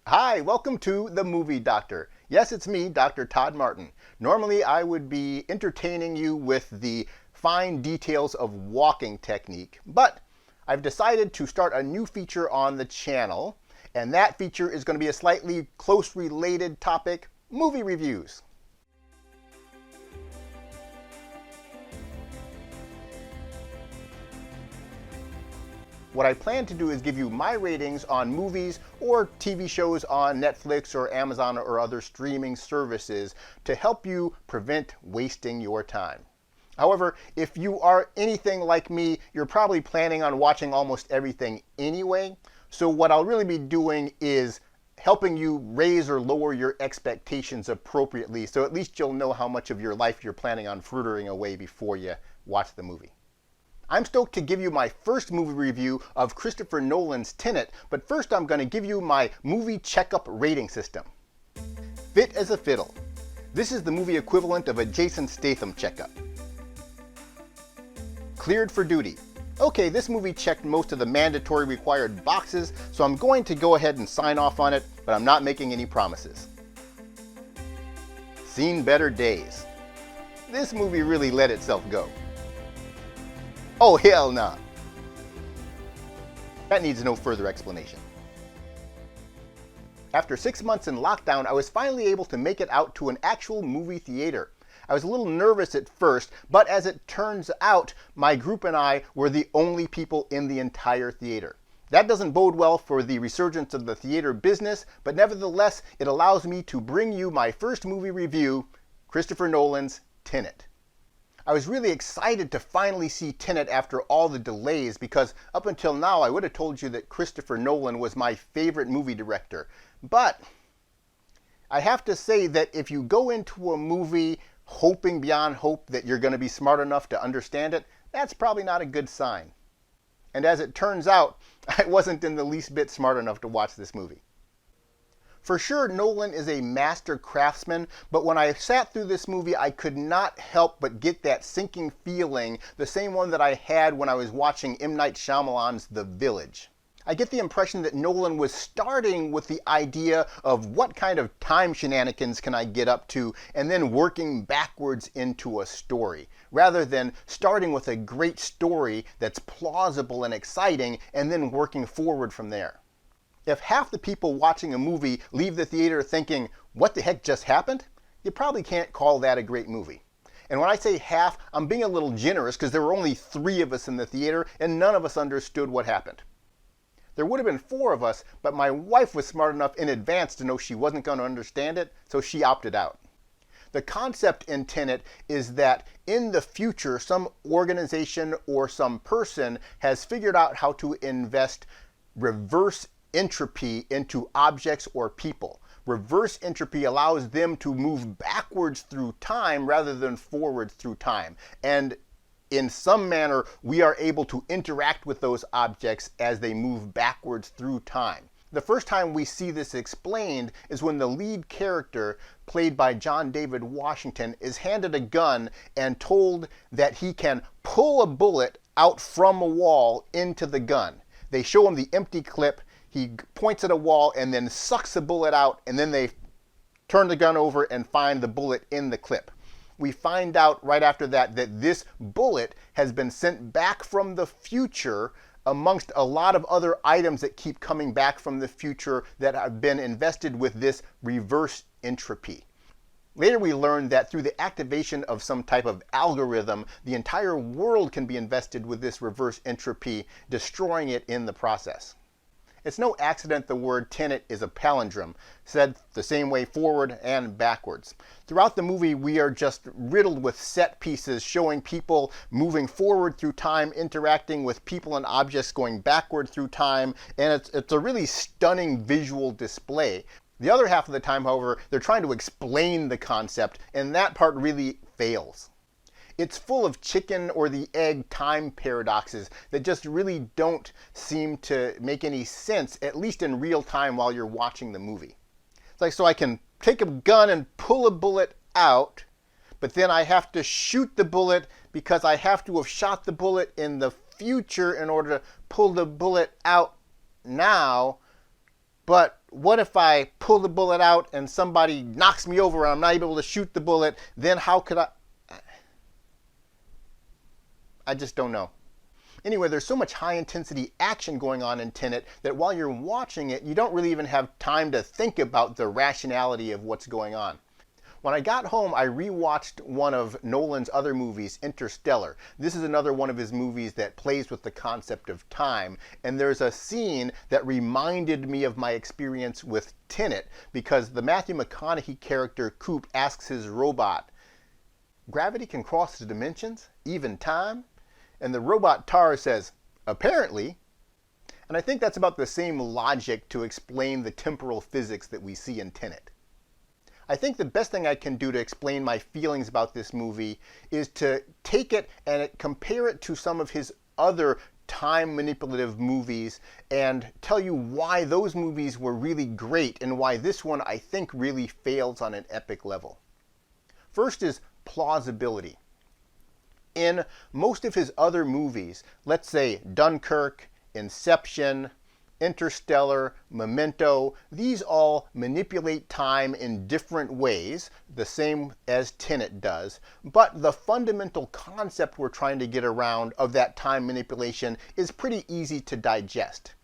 Hi, welcome to The Movie Doctor. Yes, it's me, Dr. Todd Martin. Normally, I would be entertaining you with the fine details of walking technique, but I've decided to start a new feature on the channel, and that feature is going to be a slightly close related topic, movie reviews. What I plan to do is give you my ratings on movies or TV shows on Netflix or Amazon or other streaming services to help you prevent wasting your time. However, if you are anything like me, you're probably planning on watching almost everything anyway. So what I'll really be doing is helping you raise or lower your expectations appropriately, so at least you'll know how much of your life you're planning on frittering away before you watch the movie. I'm stoked to give you my first movie review of Christopher Nolan's Tenet, but first I'm going to give you my movie checkup rating system. Fit as a fiddle. This is the movie equivalent of a Jason Statham checkup. Cleared for duty. Okay, this movie checked most of the mandatory required boxes, so I'm going to go ahead and sign off on it, but I'm not making any promises. Seen better days. This movie really let itself go. Oh, hell nah. That needs no further explanation. After 6 months in lockdown, I was finally able to make it out to an actual movie theater. I was a little nervous at first, but as it turns out, my group and I were the only people in the entire theater. That doesn't bode well for the resurgence of the theater business, but nevertheless, it allows me to bring you my first movie review, Christopher Nolan's Tenet. I was really excited to finally see Tenet after all the delays because up until now I would have told you that Christopher Nolan was my favorite movie director. But I have to say that if you go into a movie hoping beyond hope that you're going to be smart enough to understand it, that's probably not a good sign. And as it turns out, I wasn't in the least bit smart enough to watch this movie. For sure, Nolan is a master craftsman, but when I sat through this movie, I could not help but get that sinking feeling, the same one that I had when I was watching M. Night Shyamalan's The Village. I get the impression that Nolan was starting with the idea of what kind of time shenanigans can I get up to, and then working backwards into a story, rather than starting with a great story that's plausible and exciting, and then working forward from there. If half the people watching a movie leave the theater thinking, what the heck just happened? You probably can't call that a great movie. And when I say half, I'm being a little generous because there were only 3 of us in the theater and none of us understood what happened. There would have been 4 of us, but my wife was smart enough in advance to know she wasn't going to understand it, so she opted out. The concept in Tenet is that in the future, some organization or some person has figured out how to invest reverse entropy into objects or people. Reverse entropy allows them to move backwards through time rather than forwards through time. And in some manner, we are able to interact with those objects as they move backwards through time. The first time we see this explained is when the lead character, played by John David Washington, is handed a gun and told that he can pull a bullet out from a wall into the gun. They show him the empty clip. He points at a wall and then sucks the bullet out, and then they turn the gun over and find the bullet in the clip. We find out right after that that this bullet has been sent back from the future amongst a lot of other items that keep coming back from the future that have been invested with this reverse entropy. Later we learn that through the activation of some type of algorithm, the entire world can be invested with this reverse entropy, destroying it in the process. It's no accident the word Tenet is a palindrome, said the same way forward and backwards. Throughout the movie, we are just riddled with set pieces showing people moving forward through time, interacting with people and objects going backward through time, and it's a really stunning visual display. The other half of the time, however, they're trying to explain the concept, and that part really fails. It's full of chicken or the egg time paradoxes that just really don't seem to make any sense, at least in real time while you're watching the movie. It's like, so I can take a gun and pull a bullet out, but then I have to shoot the bullet because I have to have shot the bullet in the future in order to pull the bullet out now. but what if I pull the bullet out and somebody knocks me over and I'm not able to shoot the bullet? Then how could I just don't know. Anyway, there's so much high-intensity action going on in Tenet that while you're watching it, you don't really even have time to think about the rationality of what's going on. When I got home, I rewatched one of Nolan's other movies, Interstellar. This is another one of his movies that plays with the concept of time, and there's a scene that reminded me of my experience with Tenet, because the Matthew McConaughey character Coop asks his robot, "Gravity can cross the dimensions, even time?" And the robot Tar says, "Apparently." And I think that's about the same logic to explain the temporal physics that we see in Tenet. I think the best thing I can do to explain my feelings about this movie is to take it and compare it to some of his other time manipulative movies and tell you why those movies were really great and why this one I think really fails on an epic level. First is plausibility. In most of his other movies, let's say Dunkirk, Inception, Interstellar, Memento, these all manipulate time in different ways, the same as Tenet does, but the fundamental concept we're trying to get around of that time manipulation is pretty easy to digest.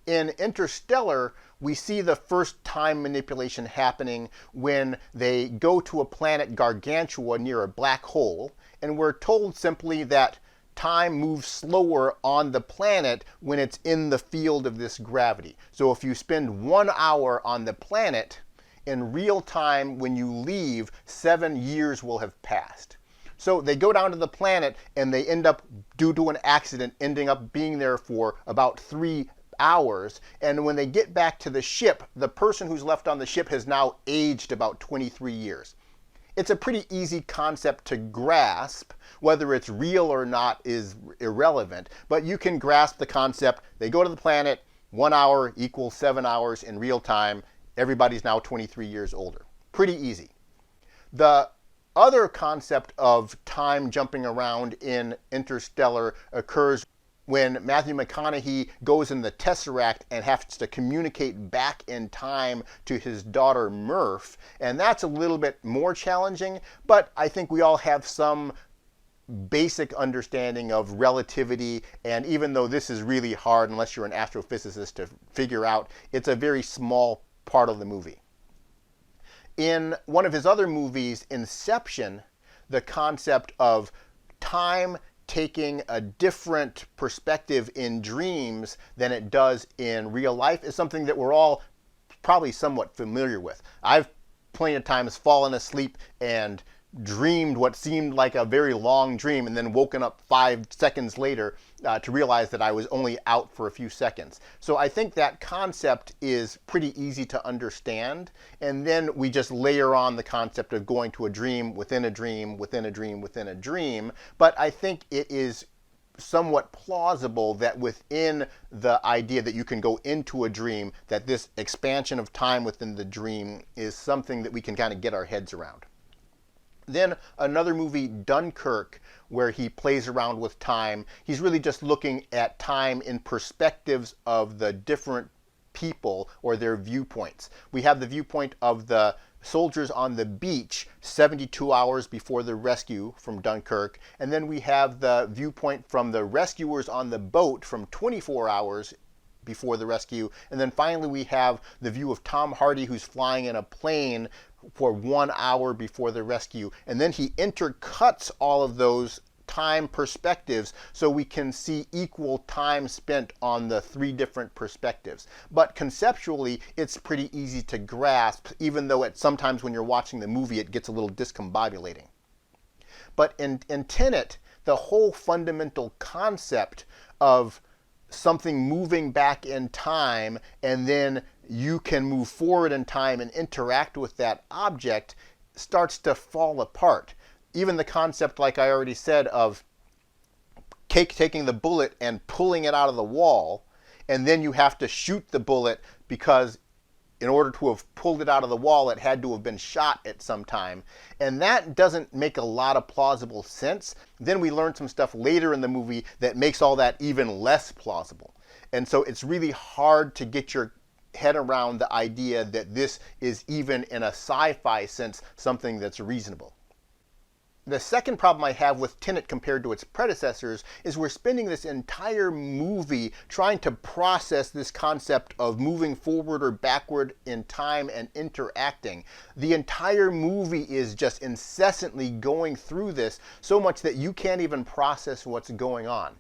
In Interstellar, we see the first time manipulation happening when they go to a planet Gargantua near a black hole, and we're told simply that time moves slower on the planet when it's in the field of this gravity. So if you spend 1 hour on the planet, in real time when you leave, 7 years will have passed. So they go down to the planet and they end up, due to an accident, ending up being there for about 3 hours. And when they get back to the ship, the person who's left on the ship has now aged about 23 years. It's a pretty easy concept to grasp. Whether it's real or not is irrelevant, but you can grasp the concept. They go to the planet, 1 hour equals 7 hours in real time. Everybody's now 23 years older. Pretty easy. The other concept of time jumping around in Interstellar occurs when Matthew McConaughey goes in the Tesseract and has to communicate back in time to his daughter Murph, and that's a little bit more challenging, but I think we all have some basic understanding of relativity, and even though this is really hard unless you're an astrophysicist to figure out, it's a very small part of the movie. In one of his other movies, Inception, the concept of time taking a different perspective in dreams than it does in real life is something that we're all probably somewhat familiar with. I've plenty of times fallen asleep and dreamed what seemed like a very long dream and then woken up 5 seconds later to realize that I was only out for a few seconds. So I think that concept is pretty easy to understand, and then we just layer on the concept of going to a dream within a dream within a dream within a dream. But I think it is somewhat plausible that within the idea that you can go into a dream, that this expansion of time within the dream is something that we can kind of get our heads around. Then another movie, Dunkirk, where he plays around with time. He's really just looking at time in perspectives of the different people or their viewpoints. We have the viewpoint of the soldiers on the beach 72 hours before the rescue from Dunkirk, and then we have the viewpoint from the rescuers on the boat from 24 hours before the rescue, and then finally we have the view of Tom Hardy, who's flying in a plane for 1 hour before the rescue, and then he intercuts all of those time perspectives so we can see equal time spent on the 3 different perspectives. But conceptually, it's pretty easy to grasp, even though sometimes when you're watching the movie it gets a little discombobulating. But in Tenet, the whole fundamental concept of something moving back in time and then you can move forward in time and interact with that object starts to fall apart. Even the concept, like I already said, of taking the bullet and pulling it out of the wall, and then you have to shoot the bullet because in order to have pulled it out of the wall, it had to have been shot at some time. And that doesn't make a lot of plausible sense. Then we learn some stuff later in the movie that makes all that even less plausible. And so it's really hard to get your head around the idea that this is, even in a sci-fi sense, something that's reasonable. The second problem I have with Tenet compared to its predecessors is we're spending this entire movie trying to process this concept of moving forward or backward in time and interacting. The entire movie is just incessantly going through this, so much that you can't even process what's going on.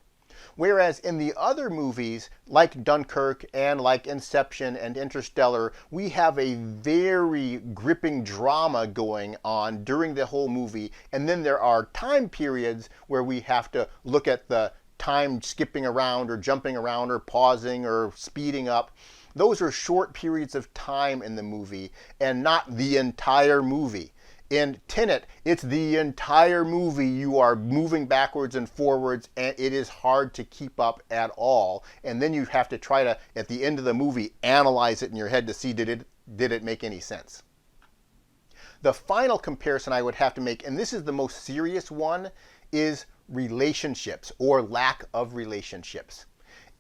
Whereas in the other movies, like Dunkirk and like Inception and Interstellar, we have a very gripping drama going on during the whole movie. And then there are time periods where we have to look at the time skipping around or jumping around or pausing or speeding up. Those are short periods of time in the movie and not the entire movie. In Tenet, it's the entire movie. You are moving backwards and forwards, and it is hard to keep up at all. And then you have to try to, at the end of the movie, analyze it in your head to see did it make any sense. The final comparison I would have to make, and this is the most serious one, is relationships or lack of relationships.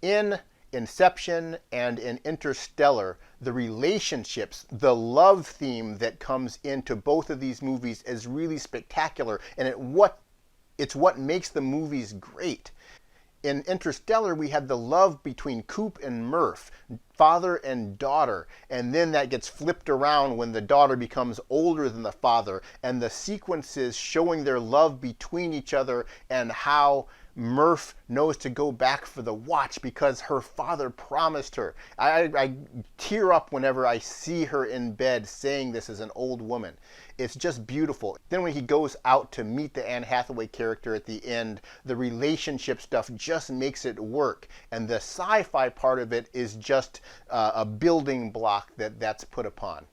In Inception and in Interstellar, the relationships, the love theme that comes into both of these movies is really spectacular, and it's what makes the movies great. In Interstellar, we had the love between Coop and Murph, father and daughter, and then that gets flipped around when the daughter becomes older than the father, and the sequences showing their love between each other and how Murph knows to go back for the watch because her father promised her. I tear up whenever I see her in bed saying this as an old woman. It's just beautiful. Then when he goes out to meet the Anne Hathaway character at the end, the relationship stuff just makes it work. And the sci-fi part of it is just a building block that's put upon.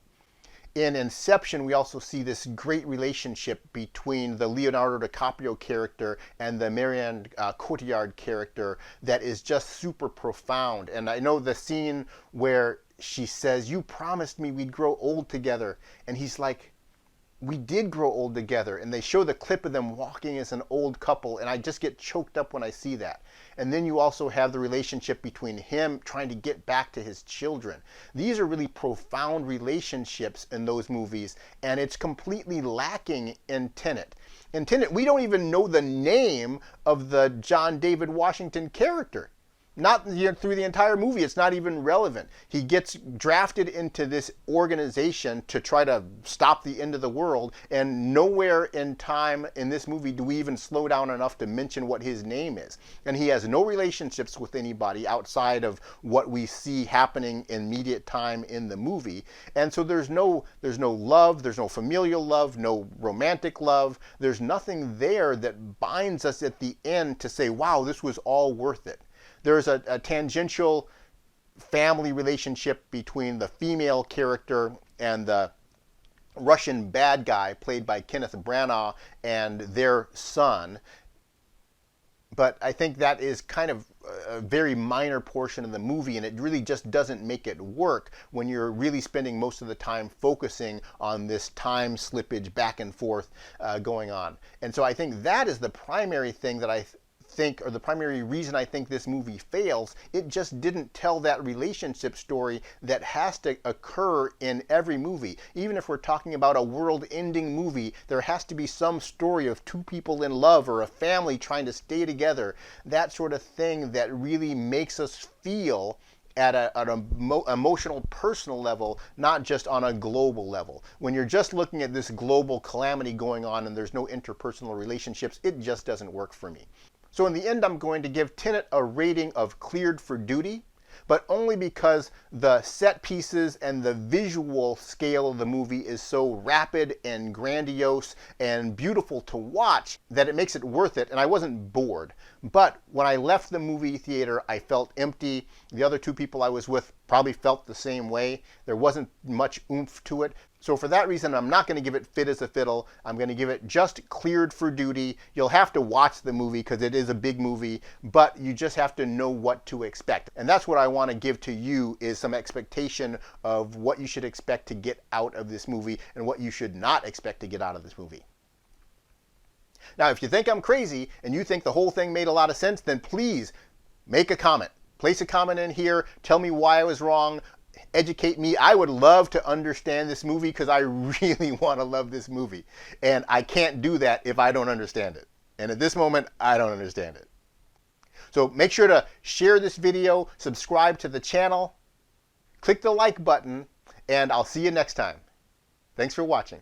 In Inception, we also see this great relationship between the Leonardo DiCaprio character and the Marianne Cotillard character that is just super profound. And I know the scene where she says, "You promised me we'd grow old together." And he's like, "We did grow old together." And they show the clip of them walking as an old couple, and I just get choked up when I see that. And then you also have the relationship between him trying to get back to his children. These are really profound relationships in those movies, and it's completely lacking in Tenet. In Tenet, we don't even know the name of the John David Washington character. Not through the entire movie. It's not even relevant. He gets drafted into this organization to try to stop the end of the world, and nowhere in time in this movie do we even slow down enough to mention what his name is. And he has no relationships with anybody outside of what we see happening in immediate time in the movie. And so there's no love, there's no familial love, no romantic love. There's nothing there that binds us at the end to say, wow, this was all worth it. There's a tangential family relationship between the female character and the Russian bad guy played by Kenneth Branagh and their son. But I think that is kind of a very minor portion of the movie, and it really just doesn't make it work when you're really spending most of the time focusing on this time slippage back and forth going on. And so I think that is the primary thing that I think, or the primary reason I think this movie fails. It just didn't tell that relationship story that has to occur in every movie. Even if we're talking about a world-ending movie, there has to be some story of two people in love or a family trying to stay together. That sort of thing that really makes us feel at an emotional, personal level, not just on a global level. When you're just looking at this global calamity going on and there's no interpersonal relationships, it just doesn't work for me. So in the end, I'm going to give Tenet a rating of cleared for duty, but only because the set pieces and the visual scale of the movie is so rapid and grandiose and beautiful to watch that it makes it worth it, and I wasn't bored. But when I left the movie theater, I felt empty. The other two people I was with probably felt the same way. There wasn't much oomph to it. So for that reason, I'm not going to give it fit as a fiddle. I'm going to give it just cleared for duty. You'll have to watch the movie because it is a big movie, but you just have to know what to expect. And that's what I want to give to you, is some expectation of what you should expect to get out of this movie and what you should not expect to get out of this movie. Now, if you think I'm crazy and you think the whole thing made a lot of sense, then please make a comment. Place a comment in here. Tell me why I was wrong. educate me. I would love to understand this movie because I really want to love this movie. And I can't do that if I don't understand it. And at this moment, I don't understand it. So make sure to share this video, subscribe to the channel, click the like button, and I'll see you next time. Thanks for watching.